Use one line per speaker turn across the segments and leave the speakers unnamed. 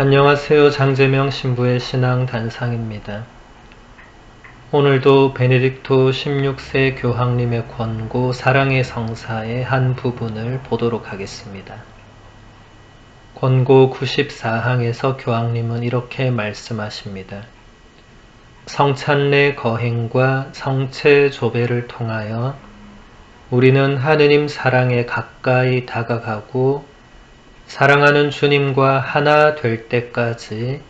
안녕하세요. 장재명 신부의 신앙 단상입니다. 오늘도 베네딕토 16세 교황님의 권고 사랑의 성사의 한 부분을 보도록 하겠습니다. 권고 94항에서 교황님은 이렇게 말씀하십니다. 성찬례 거행과 성체 조배를 통하여 우리는 하느님 사랑에 가까이 다가가고 사랑하는 주님과 하나 될 때까지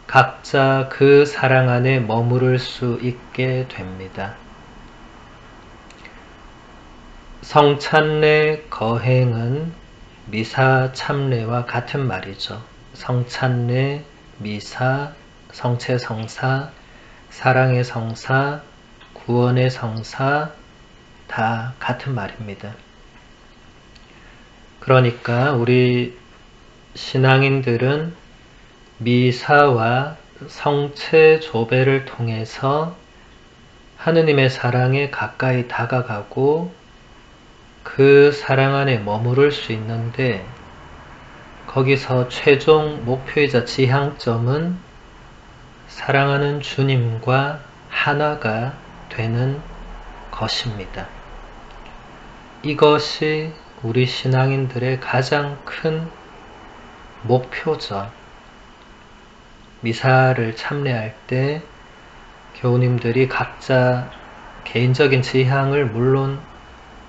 각자 그 사랑 안에 머무를 수 있게 됩니다. 성찬례 거행은 미사 참례와 같은 말이죠. 성찬례, 미사, 성체성사, 사랑의 성사, 구원의 성사 다 같은 말입니다. 그러니까 우리 신앙인들은 미사와 성체 조배를 통해서 하느님의 사랑에 가까이 다가가고 그 사랑 안에 머무를 수 있는데 거기서 최종 목표이자 지향점은 사랑하는 주님과 하나가 되는 것입니다. 이것이 우리 신앙인들의 가장 큰 목표죠. 미사를 참례할 때 교우님들이 각자 개인적인 지향을 물론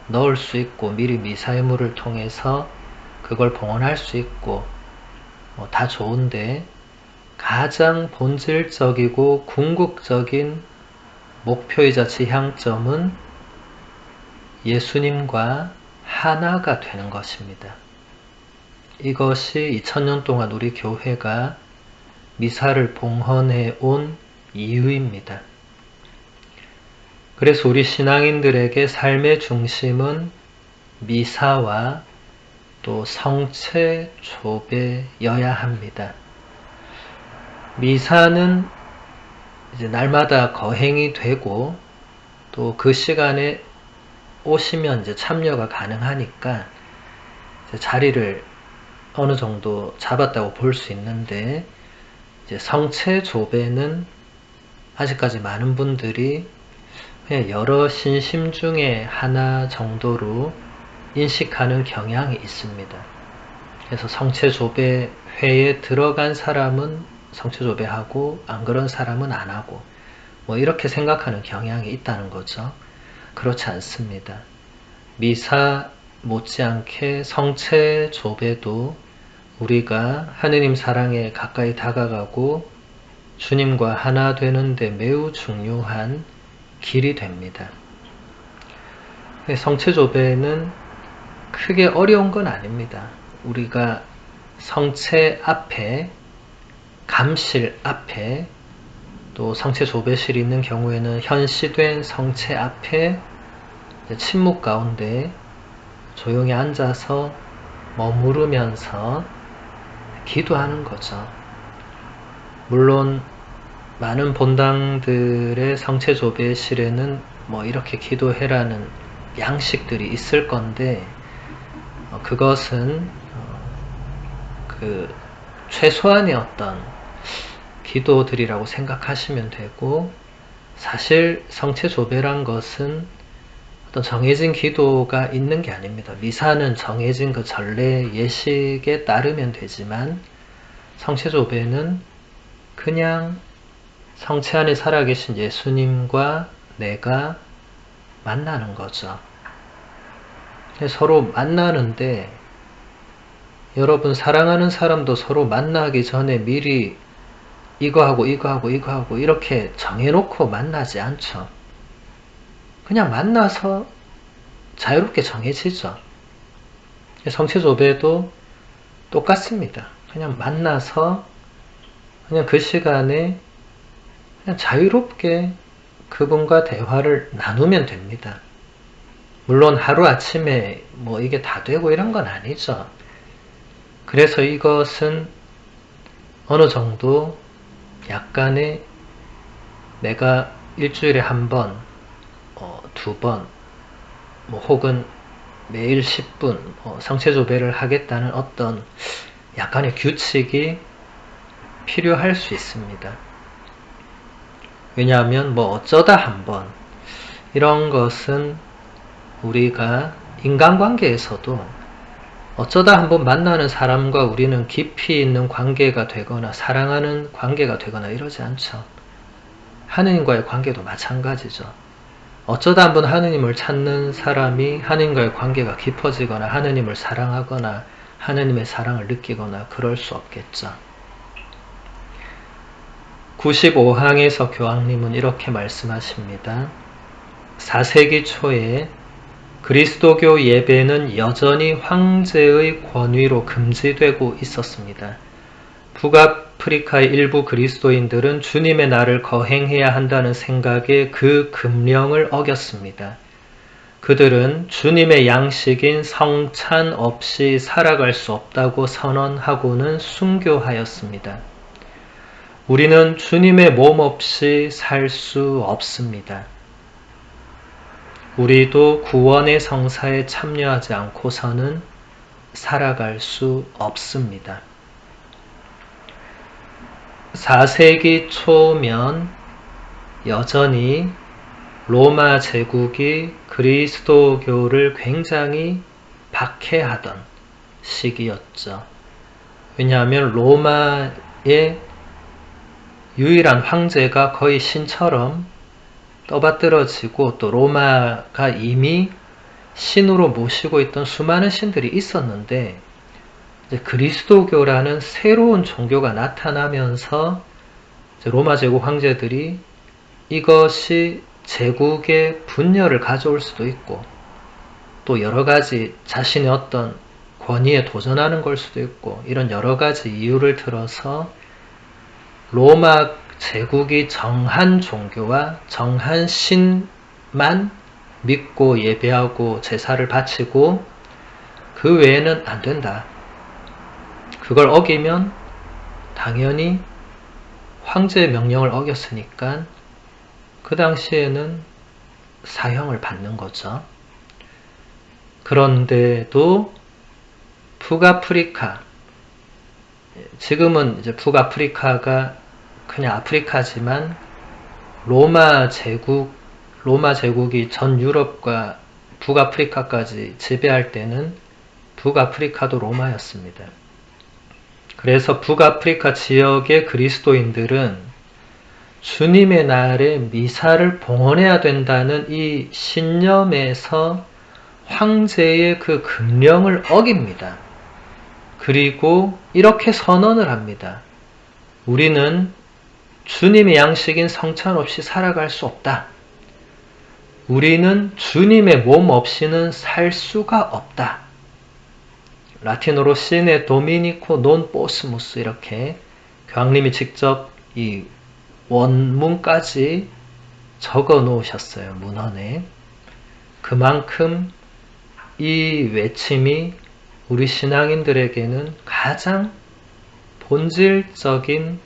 넣을 수 있고 미리 미사의무를 통해서 그걸 봉헌할 수 있고 다 좋은데 가장 본질적이고 궁극적인 목표이자 지향점은 예수님과 하나가 되는 것입니다. 이것이 2000년 동안 우리 교회가 미사를 봉헌해 온 이유입니다. 그래서 우리 신앙인들에게 삶의 중심은 미사와 또 성체 조배여야 합니다. 미사는 이제 날마다 거행이 되고 또 그 시간에 오시면 이제 참여가 가능하니까 이제 자리를 어느 정도 잡았다고 볼 수 있는데 이제 성체 조배는 아직까지 많은 분들이 그냥 여러 신심 중에 하나 정도로 인식하는 경향이 있습니다. 그래서 성체 조배 회에 들어간 사람은 성체 조배하고 안 그런 사람은 안 하고 이렇게 생각하는 경향이 있다는 거죠. 그렇지 않습니다. 미사 못지않게 성체 조배도 우리가 하느님 사랑에 가까이 다가가고 주님과 하나 되는데 매우 중요한 길이 됩니다. 성체 조배는 크게 어려운 건 아닙니다. 우리가 성체 앞에, 감실 앞에, 또 성체 조배실이 있는 경우에는 현시된 성체 앞에 침묵 가운데 조용히 앉아서 머무르면서 기도하는 거죠. 물론 많은 본당들의 성체 조배실에는 이렇게 기도해라는 양식들이 있을 건데 그것은 그 최소한의 어떤 기도들이라고 생각하시면 되고 사실 성체 조배란 것은 어떤 정해진 기도가 있는 게 아닙니다. 미사는 정해진 그 전례 예식에 따르면 되지만 성체 조배는 그냥 성체 안에 살아계신 예수님과 내가 만나는 거죠. 서로 만나는데 여러분 사랑하는 사람도 서로 만나기 전에 미리 이거하고 이거하고 이거하고 이렇게 정해놓고 만나지 않죠. 그냥 만나서 자유롭게 정해지죠. 성체 조배도 똑같습니다. 그냥 만나서 그냥 그 시간에 그냥 자유롭게 그분과 대화를 나누면 됩니다. 물론 하루아침에 이게 다 되고 이런 건 아니죠. 그래서 이것은 어느 정도 약간의 내가 일주일에 한 번, 두 번, 혹은 매일 10분 성체 조배를 하겠다는 어떤 약간의 규칙이 필요할 수 있습니다. 왜냐하면 어쩌다 한번 이런 것은 우리가 인간관계에서도 어쩌다 한번 만나는 사람과 우리는 깊이 있는 관계가 되거나 사랑하는 관계가 되거나 이러지 않죠. 하느님과의 관계도 마찬가지죠. 어쩌다 한번 하느님을 찾는 사람이 하느님과의 관계가 깊어지거나 하느님을 사랑하거나 하느님의 사랑을 느끼거나 그럴 수 없겠죠. 95항에서 교황님은 이렇게 말씀하십니다. 4세기 초에 그리스도교 예배는 여전히 황제의 권위로 금지되고 있었습니다. 북아프리카의 일부 그리스도인들은 주님의 날을 거행해야 한다는 생각에 그 금령을 어겼습니다. 그들은 주님의 양식인 성찬 없이 살아갈 수 없다고 선언하고는 순교하였습니다. 우리는 주님의 몸 없이 살 수 없습니다. 우리도 구원의 성사에 참여하지 않고서는 살아갈 수 없습니다. 4세기 초면 여전히 로마 제국이 그리스도교를 굉장히 박해하던 시기였죠. 왜냐하면 로마의 유일한 황제가 거의 신처럼 떠받들어지고 또 로마가 이미 신으로 모시고 있던 수많은 신들이 있었는데 이제 그리스도교라는 새로운 종교가 나타나면서 이제 로마 제국 황제들이 이것이 제국의 분열을 가져올 수도 있고 또 여러 가지 자신의 어떤 권위에 도전하는 걸 수도 있고 이런 여러 가지 이유를 들어서 로마 제국이 정한 종교와 정한 신만 믿고 예배하고 제사를 바치고 그 외에는 안 된다. 그걸 어기면 당연히 황제의 명령을 어겼으니까 그 당시에는 사형을 받는 거죠. 그런데도 북아프리카, 지금은 이제 북아프리카가 그냥 아프리카지만 로마 제국이 전 유럽과 북아프리카까지 지배할 때는 북아프리카도 로마였습니다. 그래서 북아프리카 지역의 그리스도인들은 주님의 날에 미사를 봉헌해야 된다는 이 신념에서 황제의 그 금령을 어깁니다. 그리고 이렇게 선언을 합니다. 우리는 주님의 양식인 성찬 없이 살아갈 수 없다. 우리는 주님의 몸 없이는 살 수가 없다. 라틴어로 시네 도미니코 논 포스무스 이렇게 교황님이 직접 이 원문까지 적어 놓으셨어요. 문헌에. 그만큼 이 외침이 우리 신앙인들에게는 가장 본질적인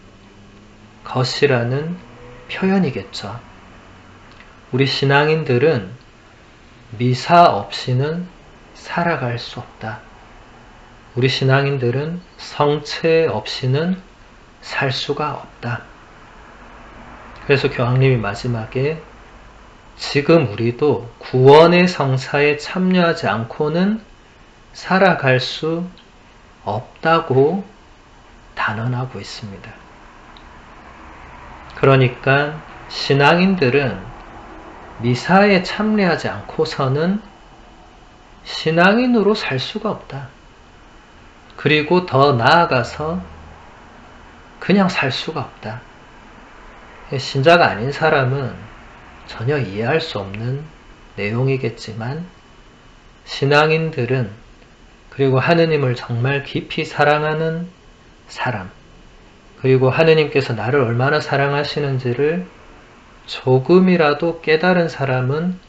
것이라는 표현이겠죠. 우리 신앙인들은 미사 없이는 살아갈 수 없다. 우리 신앙인들은 성체 없이는 살 수가 없다. 그래서 교황님이 마지막에 지금 우리도 구원의 성사에 참여하지 않고는 살아갈 수 없다고 단언하고 있습니다. 그러니까 신앙인들은 미사에 참여하지 않고서는 신앙인으로 살 수가 없다. 그리고 더 나아가서 그냥 살 수가 없다. 신자가 아닌 사람은 전혀 이해할 수 없는 내용이겠지만 신앙인들은 그리고 하느님을 정말 깊이 사랑하는 사람 그리고 하느님께서 나를 얼마나 사랑하시는지를 조금이라도 깨달은 사람은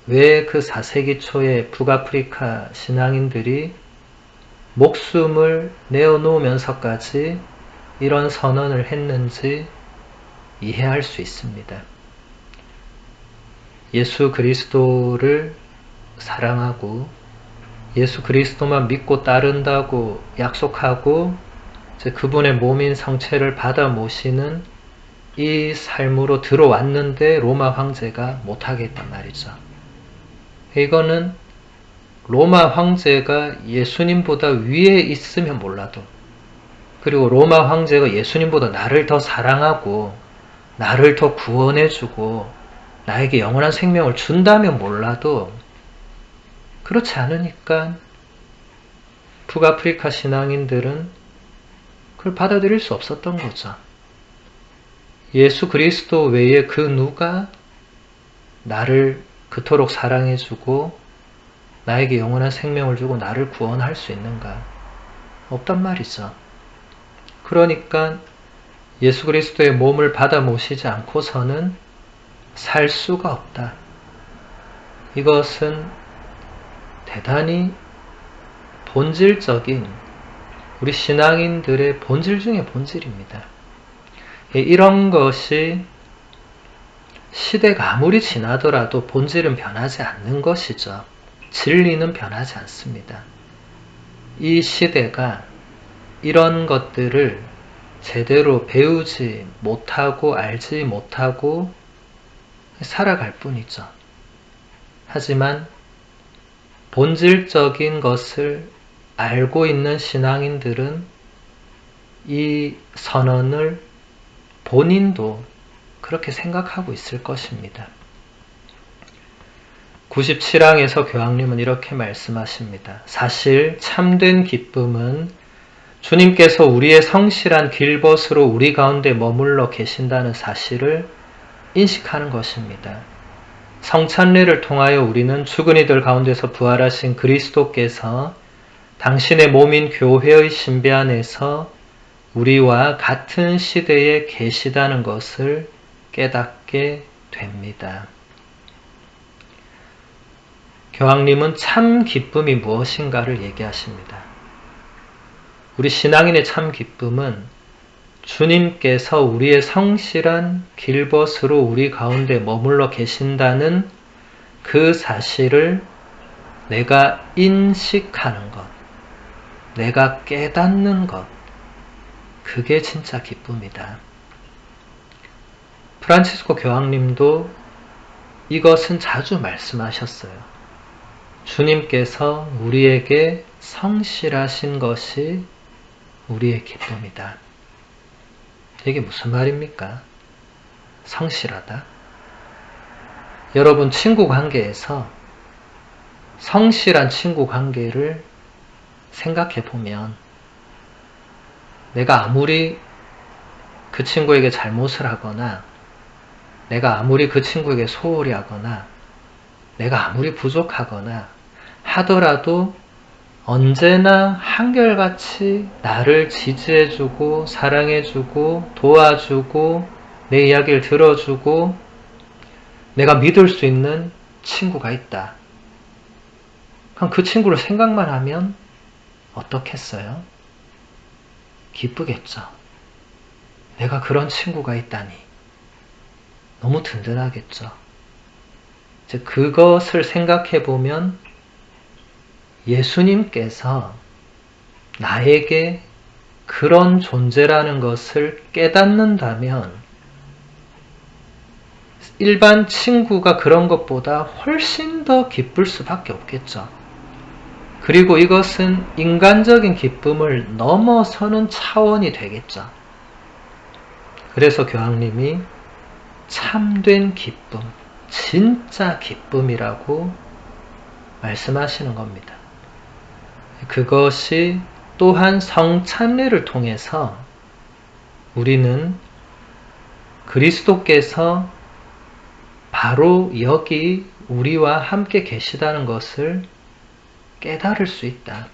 왜 그 4세기 초에 북아프리카 신앙인들이 목숨을 내어놓으면서까지 이런 선언을 했는지 이해할 수 있습니다. 예수 그리스도를 사랑하고 예수 그리스도만 믿고 따른다고 약속하고 이제 그분의 몸인 성체를 받아 모시는 이 삶으로 들어왔는데 로마 황제가 못하겠단 말이죠. 이거는 로마 황제가 예수님보다 위에 있으면 몰라도, 그리고 로마 황제가 예수님보다 나를 더 사랑하고 나를 더 구원해주고 나에게 영원한 생명을 준다면 몰라도, 그렇지 않으니까 북아프리카 신앙인들은 그걸 받아들일 수 없었던 거죠. 예수 그리스도 외에 그 누가 나를 그토록 사랑해주고 나에게 영원한 생명을 주고 나를 구원할 수 있는가? 없단 말이죠. 그러니까 예수 그리스도의 몸을 받아 모시지 않고서는 살 수가 없다. 이것은 대단히 본질적인 우리 신앙인들의 본질 중의 본질입니다. 이런 것이 시대가 아무리 지나더라도 본질은 변하지 않는 것이죠. 진리는 변하지 않습니다. 이 시대가 이런 것들을 제대로 배우지 못하고 알지 못하고 살아갈 뿐이죠. 하지만 본질적인 것을 알고 있는 신앙인들은 이 선언을 본인도 그렇게 생각하고 있을 것입니다. 97항에서 교황님은 이렇게 말씀하십니다. 사실 참된 기쁨은 주님께서 우리의 성실한 길벗으로 우리 가운데 머물러 계신다는 사실을 인식하는 것입니다. 성찬례를 통하여 우리는 죽은 이들 가운데서 부활하신 그리스도께서 당신의 몸인 교회의 신비 안에서 우리와 같은 시대에 계시다는 것을 깨닫게 됩니다. 교황님은 참 기쁨이 무엇인가를 얘기하십니다. 우리 신앙인의 참 기쁨은 주님께서 우리의 성실한 길벗으로 우리 가운데 머물러 계신다는 그 사실을 내가 인식하는 것, 내가 깨닫는 것, 그게 진짜 기쁨이다. 프란치스코 교황님도 이것은 자주 말씀하셨어요. 주님께서 우리에게 성실하신 것이 우리의 기쁨이다. 이게 무슨 말입니까? 성실하다? 여러분, 친구 관계에서 성실한 친구 관계를 생각해 보면 내가 아무리 그 친구에게 잘못을 하거나 내가 아무리 그 친구에게 소홀히 하거나 내가 아무리 부족하거나 하더라도 언제나 한결같이 나를 지지해주고 사랑해주고 도와주고 내 이야기를 들어주고 내가 믿을 수 있는 친구가 있다. 그럼 그 친구를 생각만 하면 어떻겠어요? 기쁘겠죠. 내가 그런 친구가 있다니 너무 든든하겠죠. 이제 그것을 생각해 보면 예수님께서 나에게 그런 존재라는 것을 깨닫는다면 일반 친구가 그런 것보다 훨씬 더 기쁠 수밖에 없겠죠. 그리고 이것은 인간적인 기쁨을 넘어서는 차원이 되겠죠. 그래서 교황님이 참된 기쁨, 진짜 기쁨이라고 말씀하시는 겁니다. 그것이 또한 성찬례를 통해서 우리는 그리스도께서 바로 여기 우리와 함께 계시다는 것을 깨달을 수 있다.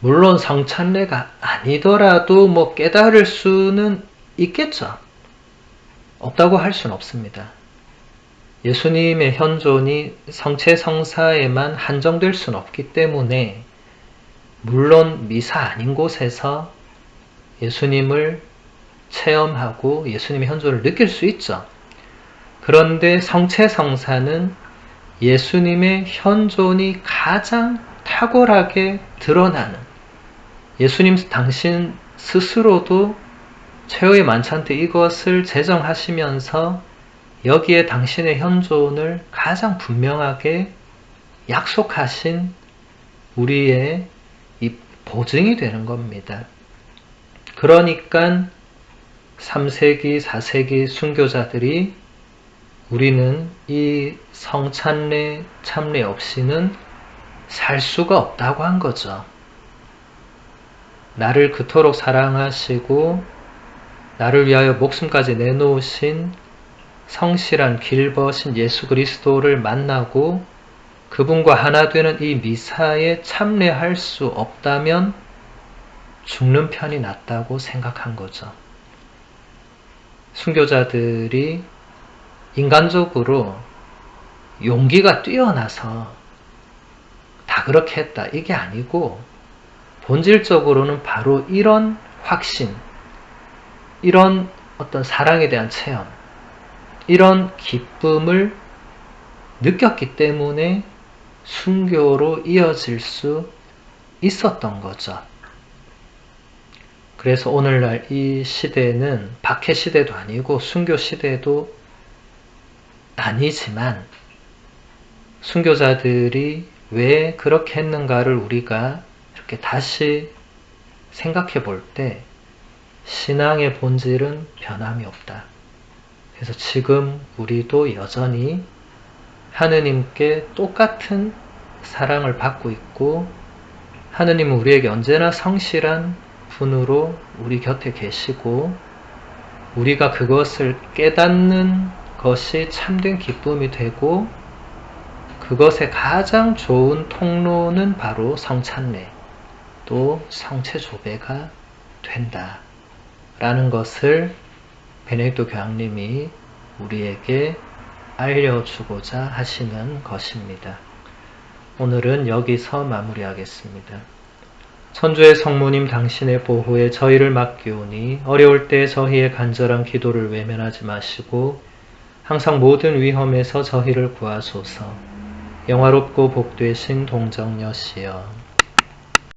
물론 성찬례가 아니더라도 깨달을 수는 있겠죠. 없다고 할 수는 없습니다. 예수님의 현존이 성체성사에만 한정될 수는 없기 때문에 물론 미사 아닌 곳에서 예수님을 체험하고 예수님의 현존을 느낄 수 있죠. 그런데 성체성사는 예수님의 현존이 가장 탁월하게 드러나는, 예수님 당신 스스로도 최후의 만찬 때 이것을 제정하시면서 여기에 당신의 현존을 가장 분명하게 약속하신 우리의 이 보증이 되는 겁니다. 그러니까 3세기, 4세기 순교자들이 우리는 이 성찬례, 참례 없이는 살 수가 없다고 한 거죠. 나를 그토록 사랑하시고 나를 위하여 목숨까지 내놓으신 성실한 길버신 예수 그리스도를 만나고 그분과 하나 되는 이 미사에 참례할 수 없다면 죽는 편이 낫다고 생각한 거죠. 순교자들이 인간적으로 용기가 뛰어나서 다 그렇게 했다. 이게 아니고 본질적으로는 바로 이런 확신, 이런 어떤 사랑에 대한 체험, 이런 기쁨을 느꼈기 때문에 순교로 이어질 수 있었던 거죠. 그래서 오늘날 이 시대는 박해 시대도 아니고 순교 시대도 아니지만 순교자들이 왜 그렇게 했는가를 우리가 이렇게 다시 생각해 볼 때 신앙의 본질은 변함이 없다. 그래서 지금 우리도 여전히 하느님께 똑같은 사랑을 받고 있고 하느님은 우리에게 언제나 성실한 분으로 우리 곁에 계시고 우리가 그것을 깨닫는 것이 참된 기쁨이 되고 그것의 가장 좋은 통로는 바로 성찬례 또 성체조배가 된다 라는 것을 베네딕토 교황님이 우리에게 알려주고자 하시는 것입니다. 오늘은 여기서 마무리하겠습니다. 천주의 성모님 당신의 보호에 저희를 맡기오니 어려울 때 저희의 간절한 기도를 외면하지 마시고 항상 모든 위험에서 저희를 구하소서. 영화롭고 복되신 동정녀시여